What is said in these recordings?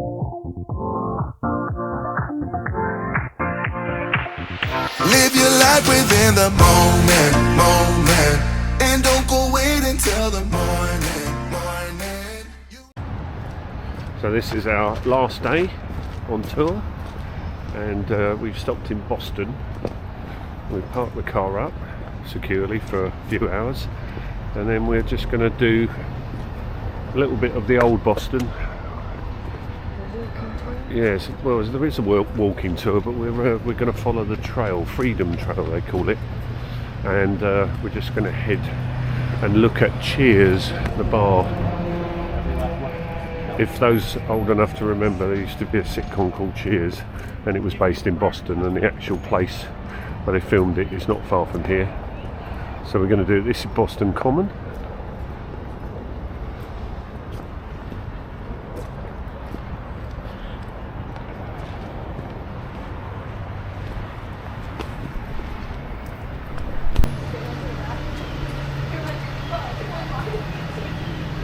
Live your life within the moment, and don't go wait until the morning. So this is our last day on tour, and we've stopped in Boston. We parked the car up securely for a few hours, and then we're just going to do a little bit of the old Boston. Yes, well, there is a walking tour, but we're going to follow the trail, Freedom Trail they call it, and we're just going to head and look at Cheers, the bar. If those old enough to remember, there used to be a sitcom called Cheers, and it was based in Boston, and the actual place where they filmed it is not far from here. So we're going to do this is Boston Common.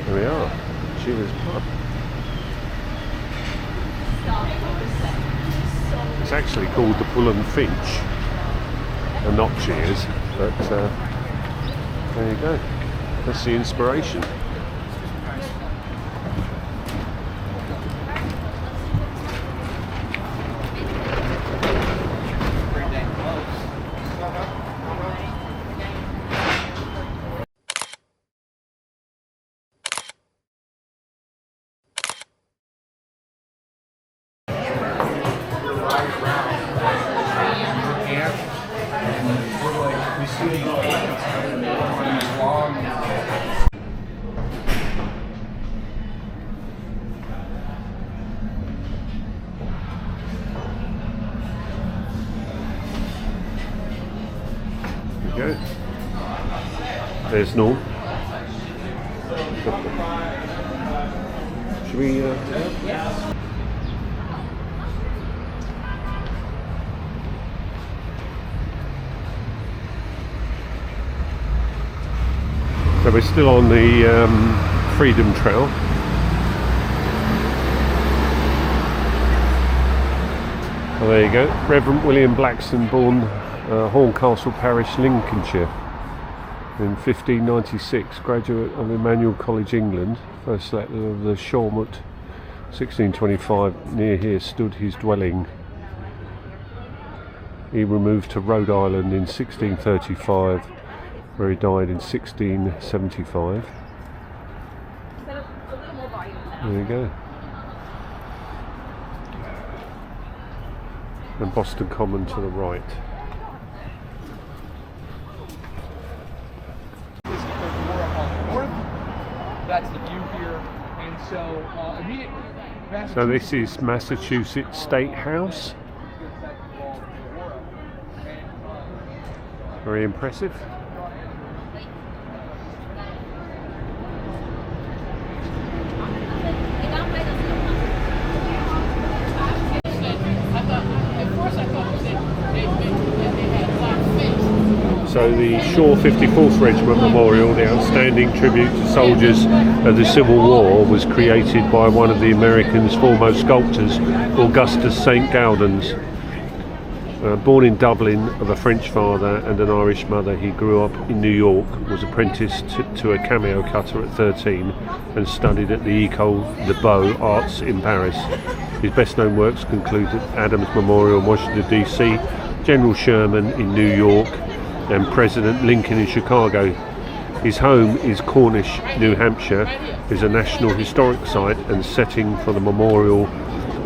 There we are, Cheers pub. It's actually called the Bull and Finch, and not Cheers, but there you go. That's the inspiration. Go. There's Norm. Should we? So we're still on the Freedom Trail. Oh, there you go. Reverend William Blackson, born Horncastle Parish, Lincolnshire, in 1596, graduate of Emmanuel College, England, first settler of the Shawmut. 1625, near here stood his dwelling. He removed to Rhode Island in 1635, where he died in 1675. There you go. And Boston Common to the right. That's the view here, and so immediately. So this is Massachusetts State House. Very impressive. So the Shaw 54th Regiment Memorial, the outstanding tribute to soldiers of the Civil War, was created by one of the American's foremost sculptors, Augustus St. Gaudens. Born in Dublin of a French father and an Irish mother, he grew up in New York, was apprenticed to a cameo cutter at 13 and studied at the École des Beaux-Arts in Paris. His best known works concluded Adams Memorial in Washington DC, General Sherman in New York, and President Lincoln in Chicago. His home is Cornish, New Hampshire, is a National Historic Site, and setting for the memorial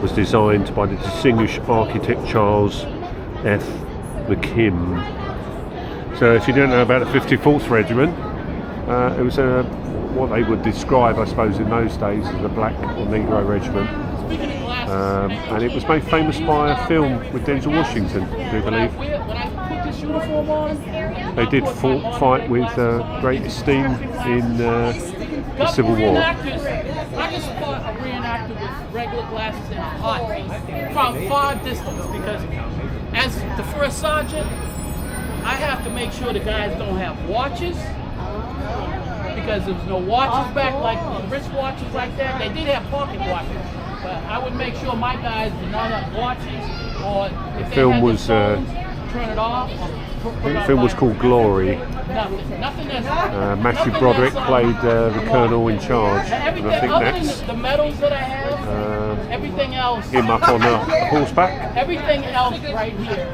was designed by the distinguished architect Charles F. McKim. So if you don't know about the 54th Regiment, it was what they would describe, I suppose, in those days as a black or Negro regiment. And it was made famous by a film with Denzel Washington, I do believe. They did fight with great esteem in the Civil War. I can spot a reenactor with regular glasses and a hot from far distance, because as the first sergeant, I have to make sure the guys don't have watches, because there was no watches back, like wrist watches like that. They did have pocket watches, But I would make sure my guys did not have watches, or if they film had was, their phones, turn it off. The film was called Glory. Nothing that's, Matthew nothing Broderick that's, played the colonel in charge, and everything I think other than that's the medals that I have, everything else. him up on a horseback. Everything else right here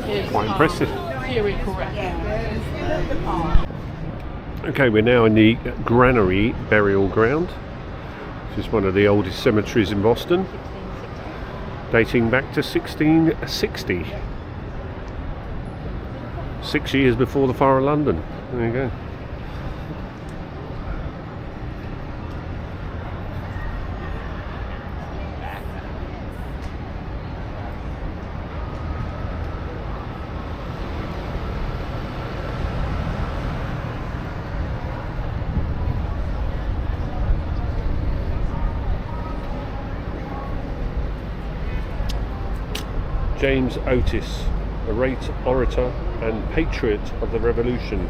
is Quite impressive. Theory correct. Okay, we're now in the Granary Burial Ground, which is one of the oldest cemeteries in Boston, dating back to 1660. 6 years before the Fire of London. There you go. James Otis, a great orator and patriot of the Revolution.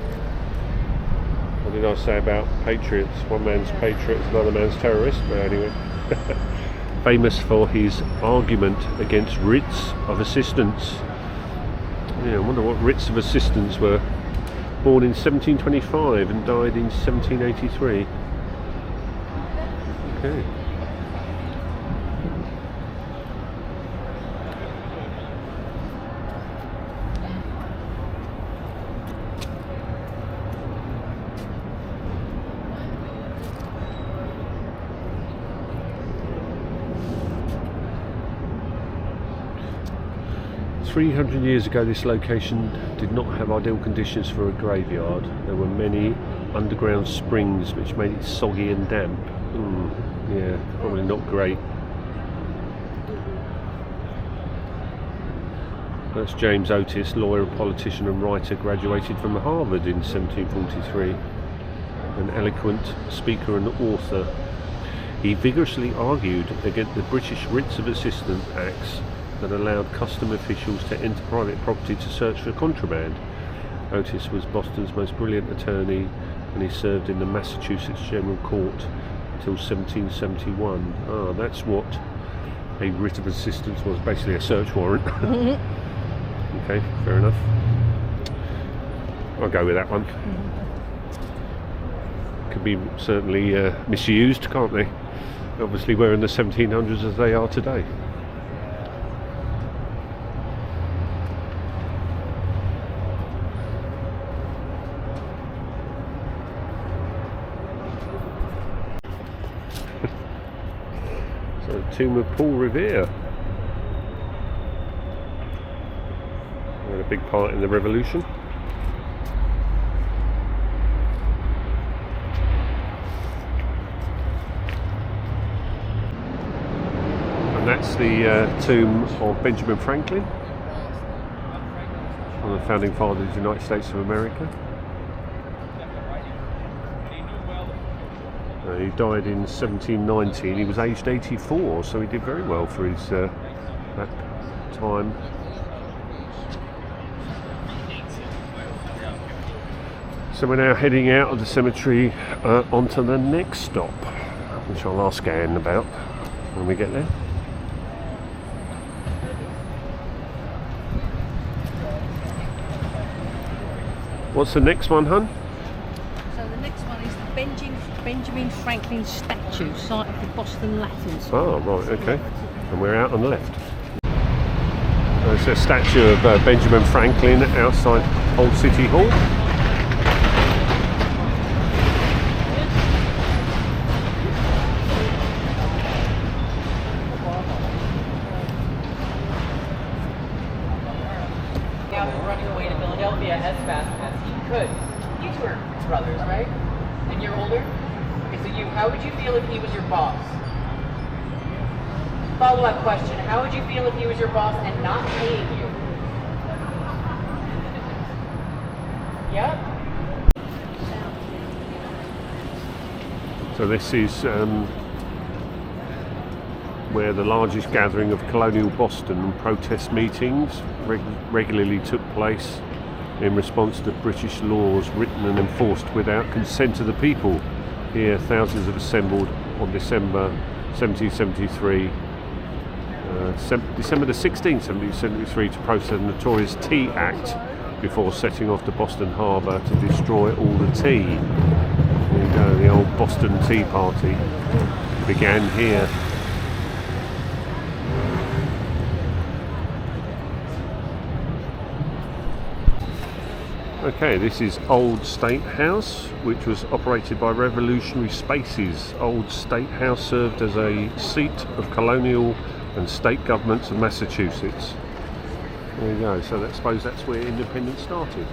What did I say about patriots? One man's patriot is another man's terrorist, but anyway. Famous for his argument against writs of assistance. Yeah, I wonder what writs of assistance were. Born in 1725 and died in 1783. Okay. "300 years ago, this location did not have ideal conditions for a graveyard. There were many underground springs which made it soggy and damp." Yeah, probably not great. That's James Otis, lawyer, politician and writer, graduated from Harvard in 1743. An eloquent speaker and author, he vigorously argued against the British Writs of Assistance Acts that allowed custom officials to enter private property to search for contraband. Otis was Boston's most brilliant attorney, and he served in the Massachusetts General Court until 1771. That's what a writ of assistance was, basically a search warrant. Okay, fair enough. I'll go with that one. Could be certainly misused, can't they? Obviously we're in the 1700s as they are today. So, tomb of Paul Revere. Had a big part in the Revolution. And that's the tomb of Benjamin Franklin, one of the founding fathers of the United States of America. He died in 1719. He was aged 84, so he did very well for his that time. So we're now heading out of the cemetery onto the next stop, which I'll ask Anne about when we get there. What's the next one, hun? So the next one is the Benjamin Franklin statue, site of the Boston Latins. Oh, right, okay. And we're out on the left. There's a statue of Benjamin Franklin outside Old City Hall. Running away to Philadelphia as fast as he could. You two are brothers, right? And you're older? Okay, so how would you feel if he was your boss? Follow-up question, how would you feel if he was your boss and not paying you? Yeah? So this is where the largest gathering of colonial Boston and protest meetings regularly took place in response to British laws written and enforced without consent of the people. Here, thousands have assembled on December 1773. December the 16th, 1773, to protest the notorious Tea Act before setting off to Boston Harbour to destroy all the tea. There you go, the old Boston Tea Party began here. Okay, this is Old State House, which was operated by Revolutionary Spaces. Old State House served as a seat of colonial and state governments of Massachusetts. There you go, so I suppose that's where independence started.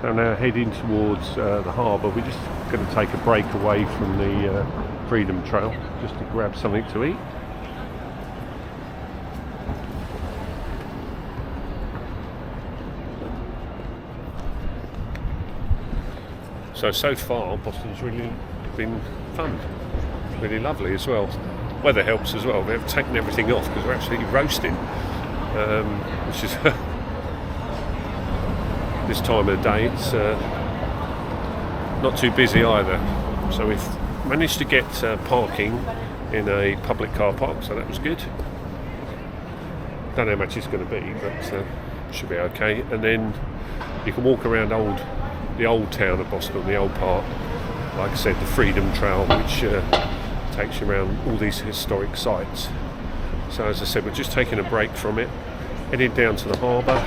So now heading towards the harbour. We're just going to take a break away from the Freedom Trail just to grab something to eat. So far Boston's really been fun, really lovely as well. Weather helps as well. We've taken everything off because we're absolutely roasting, which is this time of the day. It's not too busy either, so we've managed to get parking in a public car park, so that was good. Don't know how much it's going to be, but should be okay. And then you can walk around the old town of Boston, the old part, like I said, the Freedom Trail, which takes you around all these historic sites. So as I said, we're just taking a break from it, heading down to the harbour.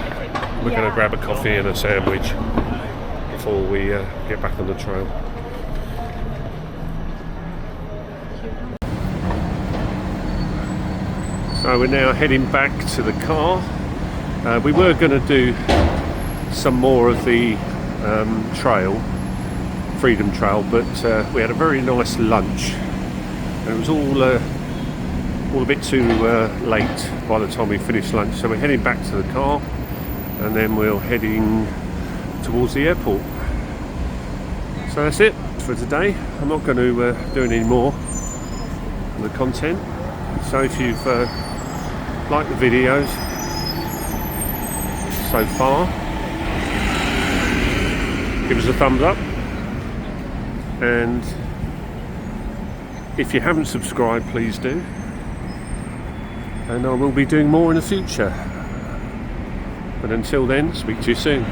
We're going to grab a coffee and a sandwich before we get back on the trail. So we're now heading back to the car. We were going to do some more of the Freedom Trail, but we had a very nice lunch and it was all a bit too late by the time we finished lunch, so we're heading back to the car and then we're heading towards the airport. So that's it for today. I'm not going to do any more of the content, so if you've liked the videos so far, give us a thumbs up, and if you haven't subscribed, please do, and I will be doing more in the future. But until then, speak to you soon.